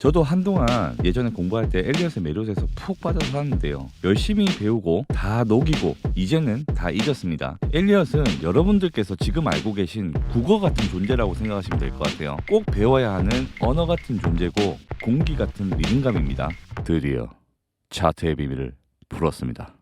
저도 한동안 예전에 공부할 때 엘리엇의 메리엇에서 푹 빠져서 살았는데요. 열심히 배우고 다 녹이고 이제는 다 잊었습니다. 엘리엇은 여러분들께서 지금 알고 계신 국어 같은 존재라고 생각하시면 될 것 같아요. 꼭 배워야 하는 언어 같은 존재고 공기 같은 리듬감입니다. 드디어 차트의 비밀을 풀었습니다.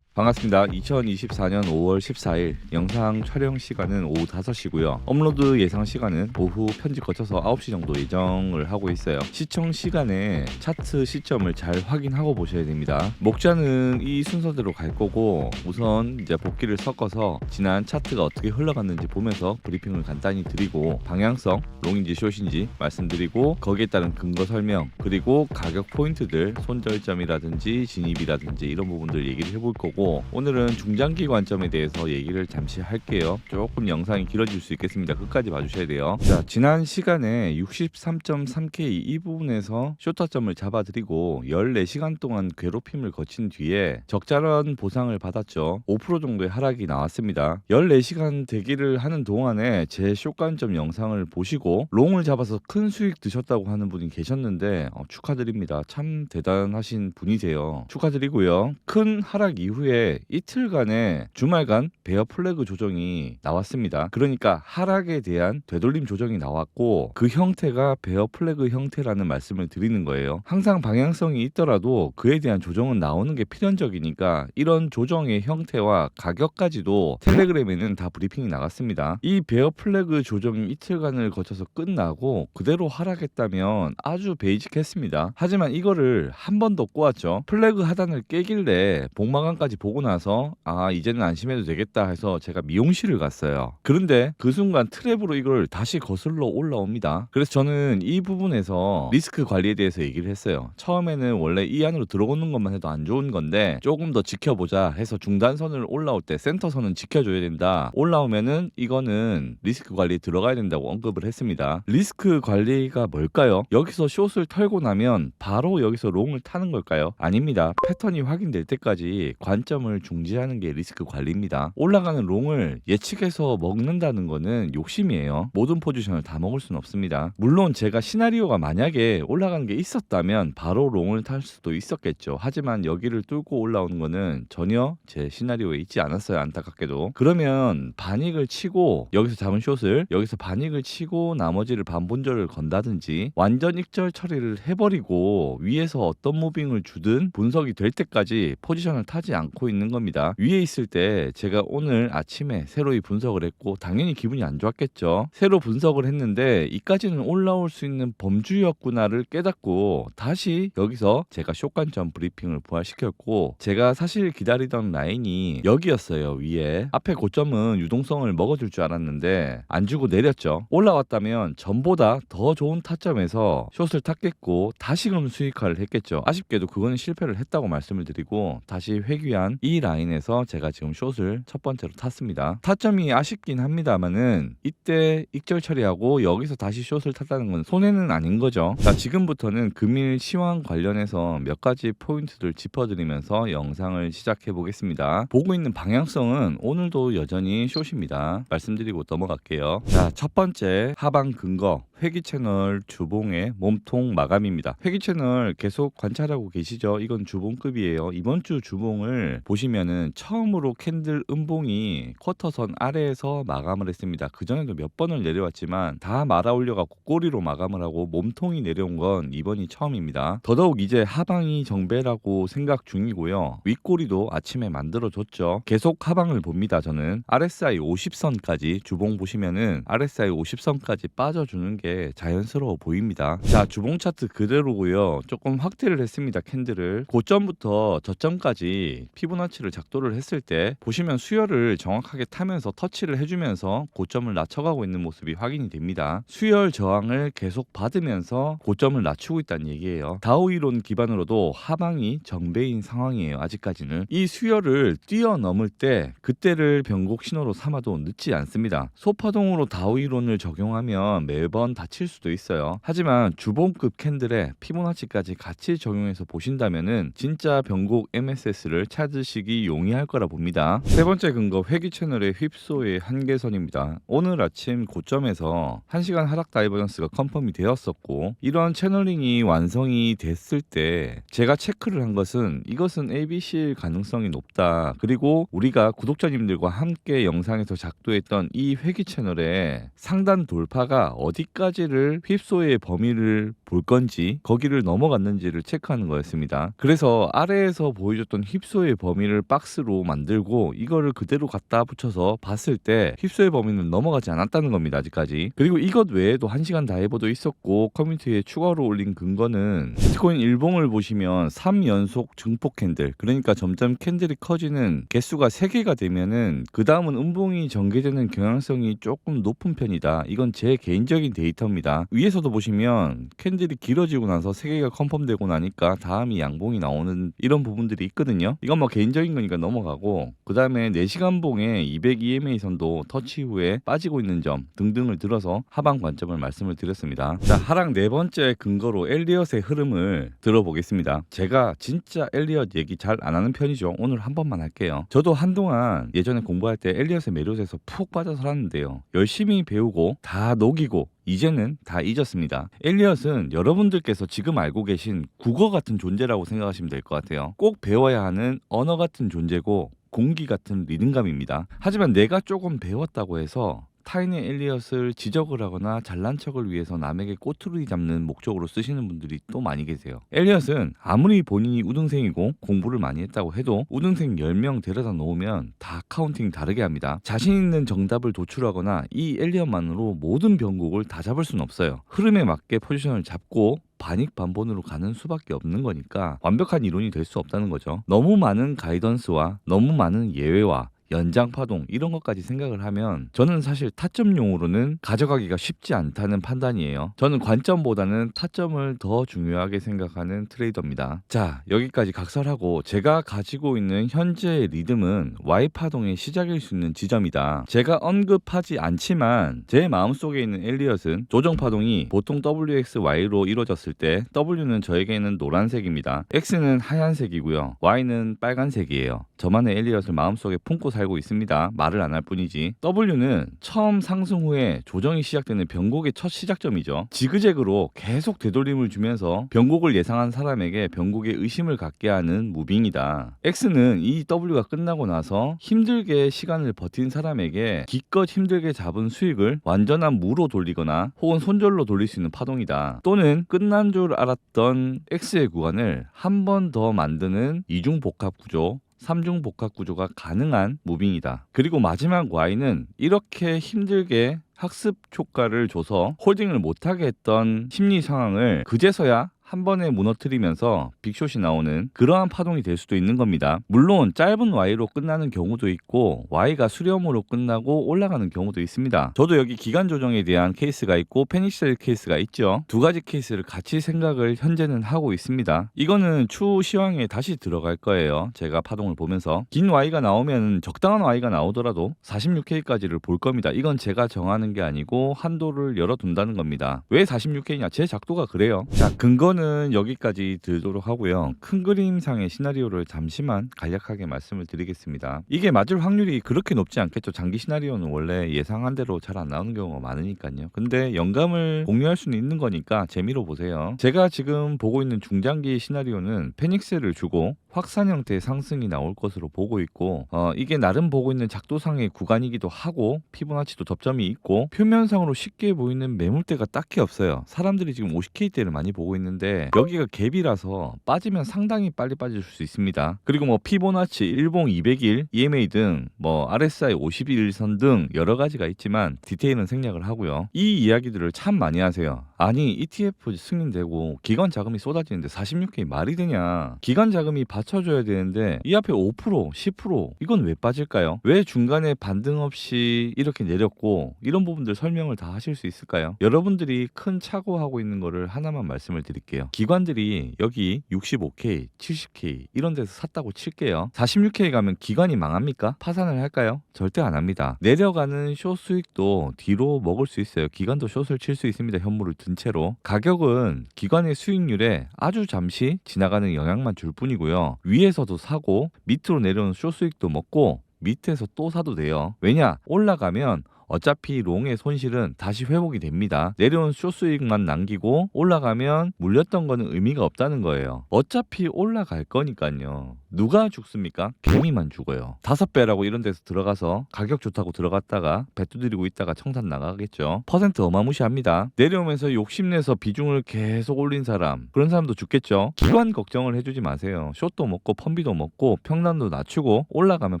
반갑습니다. 2024년 5월 14일 영상 촬영 시간은 오후 5시고요. 업로드 예상 시간은 오후 편집 거쳐서 9시 정도 예정을 하고 있어요. 시청 시간에 차트 시점을 잘 확인하고 보셔야 됩니다. 목자는 이 순서대로 갈 거고 우선 이제 복귀를 섞어서 지난 차트가 어떻게 흘러갔는지 보면서 브리핑을 간단히 드리고 방향성, 롱인지 숏인지 말씀드리고 거기에 따른 근거 설명 그리고 가격 포인트들 손절점이라든지 진입이라든지 이런 부분들 얘기를 해볼 거고 오늘은 중장기 관점에 대해서 얘기를 잠시 할게요. 조금 영상이 길어질 수 있겠습니다. 끝까지 봐주셔야 돼요. 자, 지난 시간에 63.3K 이 부분에서 쇼타점을 잡아드리고 14시간 동안 괴롭힘을 거친 뒤에 적절한 보상을 받았죠. 5% 정도의 하락이 나왔습니다. 14시간 대기를 하는 동안에 제 쇼관점 영상을 보시고 롱을 잡아서 큰 수익 드셨다고 하는 분이 계셨는데 축하드립니다. 참 대단하신 분이세요. 축하드리고요. 큰 하락 이후에 이틀간의 주말간 베어 플래그 조정이 나왔습니다. 그러니까 하락에 대한 되돌림 조정이 나왔고 그 형태가 베어 플래그 형태라는 말씀을 드리는 거예요. 항상 방향성이 있더라도 그에 대한 조정은 나오는 게 필연적이니까 이런 조정의 형태와 가격까지도 텔레그램에는 다 브리핑이 나갔습니다. 이 베어 플래그 조정이 이틀간을 거쳐서 끝나고 그대로 하락했다면 아주 베이직했습니다. 하지만 이거를 한 번 더 꼬았죠. 플래그 하단을 깨길래 복마감까지 보고 나서 이제는 안심해도 되겠다 해서 제가 미용실을 갔어요. 그런데 그 순간 트랩으로 이걸 다시 거슬러 올라옵니다. 그래서 저는 이 부분에서 리스크 관리에 대해서 얘기를 했어요. 처음에는 원래 이 안으로 들어오는 것만 해도 안 좋은 건데 조금 더 지켜보자 해서 중단선을 올라올 때 센터선은 지켜줘야 된다. 올라오면은 이거는 리스크 관리에 들어가야 된다고 언급을 했습니다. 리스크 관리가 뭘까요? 여기서 숏을 털고 나면 바로 여기서 롱을 타는 걸까요? 아닙니다. 패턴이 확인될 때까지 관점을 중지하는 게 리스크 관리입니다. 올라가는 롱을 예측해서 먹는다는 거는 욕심이에요. 모든 포지션을 다 먹을 수는 없습니다. 물론 제가 시나리오가 만약에 올라가는 게 있었다면 바로 롱을 탈 수도 있었겠죠. 하지만 여기를 뚫고 올라오는 거는 전혀 제 시나리오에 있지 않았어요. 안타깝게도. 그러면 반익을 치고 여기서 잡은 숏을 여기서 반익을 치고 나머지를 반본절을 건다든지 완전 익절 처리를 해버리고 위에서 어떤 무빙을 주든 분석이 될 때까지 포지션을 타지 않고 있는 겁니다. 위에 있을 때 제가 오늘 아침에 새로이 분석을 했고 당연히 기분이 안 좋았겠죠. 새로 분석을 했는데 이까지는 올라올 수 있는 범주였구나를 깨닫고 다시 여기서 제가 숏관점 브리핑을 부활시켰고 제가 사실 기다리던 라인이 여기였어요. 위에 앞에 고점은 유동성을 먹어줄 줄 알았는데 안 주고 내렸죠. 올라왔다면 전보다 더 좋은 타점에서 숏을 탔겠고 다시금 수익화를 했겠죠. 아쉽게도 그거는 실패를 했다고 말씀을 드리고 다시 회귀한 이 라인에서 제가 지금 숏을 첫 번째로 탔습니다. 타점이 아쉽긴 합니다만은 이때 익절 처리하고 여기서 다시 숏을 탔다는 건 손해는 아닌 거죠. 자, 지금부터는 금일 시황 관련해서 몇 가지 포인트들 짚어드리면서 영상을 시작해 보겠습니다. 보고 있는 방향성은 오늘도 여전히 숏입니다. 말씀드리고 넘어갈게요. 자, 첫 번째 하방 근거 회귀 채널 주봉의 몸통 마감입니다. 회귀 채널 계속 관찰하고 계시죠? 이건 주봉급이에요. 이번 주 주봉을 보시면은 처음으로 캔들 음봉이 쿼터선 아래에서 마감을 했습니다. 그전에도 몇 번을 내려왔지만 다 말아 올려갖고 꼬리로 마감을 하고 몸통이 내려온 건 이번이 처음입니다. 더더욱 이제 하방이 정배라고 생각 중이고요. 윗꼬리도 아침에 만들어줬죠. 계속 하방을 봅니다. 저는 RSI 50선까지 주봉 보시면은 RSI 50선까지 빠져주는 게 자연스러워 보입니다. 자, 주봉 차트 그대로고요. 조금 확대를 했습니다. 캔들을 고점부터 저점까지 피보나치를 작도를 했을 때 보시면 수열을 정확하게 타면서 터치를 해주면서 고점을 낮춰가고 있는 모습이 확인이 됩니다. 수열 저항을 계속 받으면서 고점을 낮추고 있다는 얘기예요. 다우이론 기반으로도 하방이 정배인 상황이에요. 아직까지는 이 수열을 뛰어넘을 때 그때를 변곡 신호로 삼아도 늦지 않습니다. 소파동으로 다우이론을 적용하면 매번 다칠 수도 있어요. 하지만 주봉급 캔들에 피보나치까지 같이 적용해서 보신다면은 진짜 변곡 MSS를 받으시기 용이할 거라 봅니다. 세 번째 근거, 회귀 채널의 휩소의 한계선입니다. 오늘 아침 고점에서 1시간 하락 다이버전스가 컨펌이 되었었고, 이런 채널링이 완성이 됐을 때 제가 체크를 한 것은 이것은 ABC일 가능성이 높다. 그리고 우리가 구독자님들과 함께 영상에서 작도했던 이 회귀 채널의 상단 돌파가 어디까지를 휩소의 범위를 볼 건지, 거기를 넘어갔는지를 체크하는 거였습니다. 그래서 아래에서 보여줬던 휩소의 범위를 박스로 만들고 이거를 그대로 갖다 붙여서 봤을 때 휩소의 범위는 넘어가지 않았다는 겁니다, 아직까지. 그리고 이것 외에도 1시간 다이버도 있었고, 커뮤니티에 추가로 올린 근거는 비트코인 일봉을 보시면 3연속 증폭 캔들, 그러니까 점점 캔들이 커지는 개수가 3개가 되면은 그 다음은 음봉이 전개되는 경향성이 조금 높은 편이다. 이건 제 개인적인 데이터입니다. 위에서도 보시면 캔들이 길어지고 나서 3개가 컨펌되고 나니까 다음이 양봉이 나오는 이런 부분들이 있거든요. 이건 뭐 개인적인 거니까 넘어가고, 그 다음에 4시간 봉의 200 EMA 선도 터치 후에 빠지고 있는 점 등등을 들어서 하방 관점을 말씀을 드렸습니다. 자, 하락 네 번째 근거로 엘리엇의 흐름을 들어보겠습니다. 제가 진짜 엘리엇 얘기 잘 안 하는 편이죠. 오늘 한 번만 할게요. 저도 한동안 예전에 공부할 때 엘리엇의 매료에서 푹 빠져 살았는데요. 열심히 배우고 다 녹이고 이제는 다 잊었습니다. 엘리엇은 여러분들께서 지금 알고 계신 국어 같은 존재라고 생각하시면 될 것 같아요. 꼭 배워야 하는 언어 같은 존재고 공기 같은 리듬감입니다. 하지만 내가 조금 배웠다고 해서 타인의 엘리엇을 지적을 하거나 잘난 척을 위해서 남에게 꼬투리 잡는 목적으로 쓰시는 분들이 또 많이 계세요. 엘리엇은 아무리 본인이 우등생이고 공부를 많이 했다고 해도 우등생 10명 데려다 놓으면 다 카운팅 다르게 합니다. 자신 있는 정답을 도출하거나 이 엘리엇만으로 모든 변곡을 다 잡을 수는 없어요. 흐름에 맞게 포지션을 잡고 반익반본으로 가는 수밖에 없는 거니까 완벽한 이론이 될 수 없다는 거죠. 너무 많은 가이던스와 너무 많은 예외와 연장 파동 이런 것까지 생각을 하면 저는 사실 타점용으로는 가져가기가 쉽지 않다는 판단이에요. 저는 관점보다는 타점을 더 중요하게 생각하는 트레이더입니다. 자, 여기까지 각설하고 제가 가지고 있는 현재의 리듬은 Y 파동의 시작일 수 있는 지점이다. 제가 언급하지 않지만 제 마음속에 있는 엘리엇은 조정 파동이 보통 WXY로 이루어졌을 때 W는 저에게는 노란색입니다. X는 하얀색이고요. Y는 빨간색이에요. 저만의 엘리엇을 마음속에 품고 살고 있습니다. 말을 안 할 뿐이지. W는 처음 상승 후에 조정이 시작되는 변곡의 첫 시작점이죠. 지그재그로 계속 되돌림을 주면서 변곡을 예상한 사람에게 변곡에 의심을 갖게 하는 무빙이다. X는 이 W가 끝나고 나서 힘들게 시간을 버틴 사람에게 기껏 힘들게 잡은 수익을 완전한 무로 돌리거나 혹은 손절로 돌릴 수 있는 파동이다. 또는 끝난 줄 알았던 X의 구간을 한 번 더 만드는 이중 복합 구조, 3중 복합 구조가 가능한 무빙이다. 그리고 마지막 Y는 이렇게 힘들게 학습 효과를 줘서 홀딩을 못하게 했던 심리 상황을 그제서야 한 번에 무너뜨리면서 빅숏이 나오는 그러한 파동이 될 수도 있는 겁니다. 물론 짧은 Y로 끝나는 경우도 있고 Y가 수렴으로 끝나고 올라가는 경우도 있습니다. 저도 여기 기간 조정에 대한 케이스가 있고 페닉셀 케이스가 있죠. 두 가지 케이스를 같이 생각을 현재는 하고 있습니다. 이거는 추후 시황에 다시 들어갈 거예요. 제가 파동을 보면서 긴 Y가 나오면 적당한 Y가 나오더라도 46K까지를 볼 겁니다. 이건 제가 정하는 게 아니고 한도를 열어둔다는 겁니다. 왜 46K냐? 제 작도가 그래요. 자, 근거는 여기까지 들도록 하고요. 큰 그림상의 시나리오를 잠시만 간략하게 말씀을 드리겠습니다. 이게 맞을 확률이 그렇게 높지 않겠죠. 장기 시나리오는 원래 예상한 대로 잘 안 나오는 경우가 많으니까요. 근데 영감을 공유할 수는 있는 거니까 재미로 보세요. 제가 지금 보고 있는 중장기 시나리오는 페닉스를 주고 확산 형태의 상승이 나올 것으로 보고 있고, 이게 나름 보고 있는 작도상의 구간이기도 하고 피보나치도 접점이 있고 표면상으로 쉽게 보이는 매물대가 딱히 없어요. 사람들이 지금 50K대를 많이 보고 있는데 여기가 갭이라서 빠지면 상당히 빨리 빠질 수 있습니다. 그리고 뭐 피보나치, 일봉 200일, EMA 등 뭐 RSI 51선 등 여러 가지가 있지만 디테일은 생략을 하고요. 이 이야기들을 참 많이 하세요. 아니 ETF 승인되고 기관 자금이 쏟아지는데 46K 말이 되냐? 기관 자금이 받쳐줘야 되는데 이 앞에 5%, 10% 이건 왜 빠질까요? 왜 중간에 반등 없이 이렇게 내렸고 이런 부분들 설명을 다 하실 수 있을까요? 여러분들이 큰 착오하고 있는 거를 하나만 말씀을 드릴게요. 기관들이 여기 65K, 70K 이런 데서 샀다고 칠게요. 46K 가면 기관이 망합니까? 파산을 할까요? 절대 안 합니다. 내려가는 숏 수익도 뒤로 먹을 수 있어요. 기관도 숏을 칠 수 있습니다. 현물을 든 든 채로 가격은 기관의 수익률에 아주 잠시 지나가는 영향만 줄 뿐이고요. 위에서도 사고 밑으로 내려오는 숏 수익도 먹고 밑에서 또 사도 돼요. 왜냐? 올라가면 어차피 롱의 손실은 다시 회복이 됩니다. 내려온 숏 수익만 남기고 올라가면 물렸던 거는 의미가 없다는 거예요. 어차피 올라갈 거니까요. 누가 죽습니까? 개미만 죽어요. 5배라고 이런 데서 들어가서 가격 좋다고 들어갔다가 배 두드리고 있다가 청산 나가겠죠. 퍼센트 어마무시합니다. 내려오면서 욕심내서 비중을 계속 올린 사람, 그런 사람도 죽겠죠. 기관 걱정을 해주지 마세요. 숏도 먹고 펀비도 먹고 평단도 낮추고 올라가면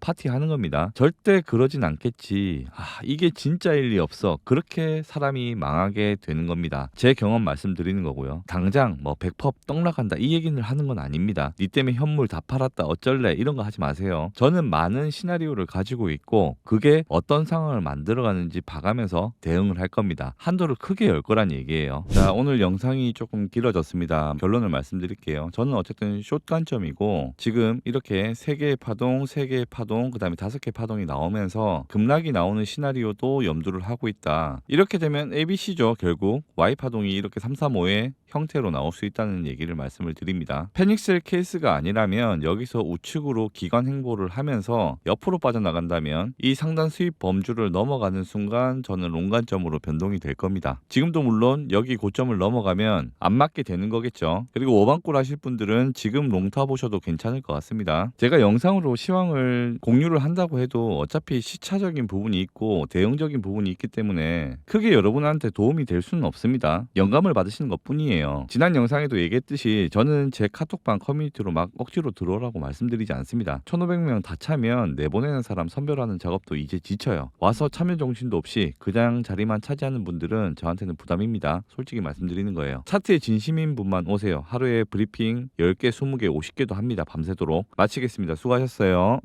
파티하는 겁니다. 절대 그러진 않겠지. 이게 진짜 일리 없어. 그렇게 사람이 망하게 되는 겁니다. 제 경험 말씀드리는 거고요. 당장 뭐 100% 떡락한다 이 얘기를 하는 건 아닙니다. 니 때문에 현물 다 팔았다 어쩔래 이런 거 하지 마세요. 저는 많은 시나리오를 가지고 있고 그게 어떤 상황을 만들어가는지 봐가면서 대응을 할 겁니다. 한도를 크게 열 거란 얘기예요. 자, 오늘 영상이 조금 길어졌습니다. 결론을 말씀드릴게요. 저는 어쨌든 숏 관점이고 지금 이렇게 3개의 파동, 3개의 파동, 그 다음에 5개의 파동이 나오면서 급락이 나오는 시나리오도 염두를 하고 있다. 이렇게 되면 ABC죠. 결국 Y파동이 이렇게 3, 3, 5의 형태로 나올 수 있다는 얘기를 말씀을 드립니다. 페닉셀 케이스가 아니라면 여기서 우측으로 기관 행보를 하면서 옆으로 빠져나간다면 이 상단 수입 범주를 넘어가는 순간 저는 롱관점으로 변동이 될 겁니다. 지금도 물론 여기 고점을 넘어가면 안 맞게 되는 거겠죠. 그리고 오반꿀 하실 분들은 지금 롱타 보셔도 괜찮을 것 같습니다. 제가 영상으로 시황을 공유를 한다고 해도 어차피 시차적인 부분이 있고 대응적인 부분이 있기 때문에 크게 여러분한테 도움이 될 수는 없습니다. 영감을 받으시는 것 뿐이에요. 지난 영상에도 얘기했듯이 저는 제 카톡방 커뮤니티로 막 억지로 들어오라고 말씀드리지 않습니다. 1500명 다 차면 내보내는 사람 선별하는 작업도 이제 지쳐요. 와서 참여 정신도 없이 그냥 자리만 차지하는 분들은 저한테는 부담입니다. 솔직히 말씀드리는 거예요. 차트에 진심인 분만 오세요. 하루에 브리핑 10개, 20개, 50개도 합니다. 밤새도록. 마치겠습니다. 수고하셨어요.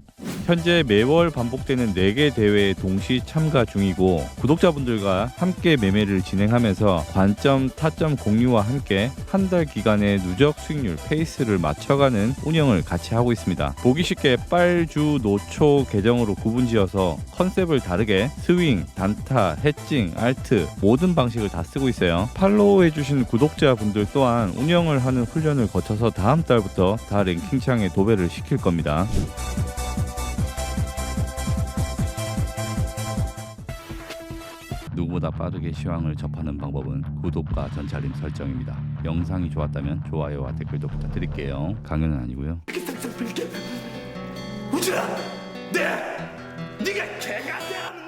현재 매월 반복되는 4개 대회에 동시 참가 중이고 구독자분들과 함께 매매를 진행하면서 관점, 타점 공유와 함께 한 달 기간의 누적 수익률 페이스를 맞춰가는 운영을 같이 하고 있습니다. 보기 쉽게 빨주, 노초 계정으로 구분지어서 컨셉을 다르게 스윙, 단타, 해칭, 알트 모든 방식을 다 쓰고 있어요. 팔로우 해주신 구독자분들 또한 운영을 하는 훈련을 거쳐서 다음 달부터 다 랭킹창에 도배를 시킬 겁니다. 누구보다 빠르게 시황을 접하는 방법은 구독과 전체 알림 설정입니다. 영상이 좋았다면 좋아요와 댓글도 부탁드릴게요. 강연은 아니고요. 우주야, 네가 개가 되었나?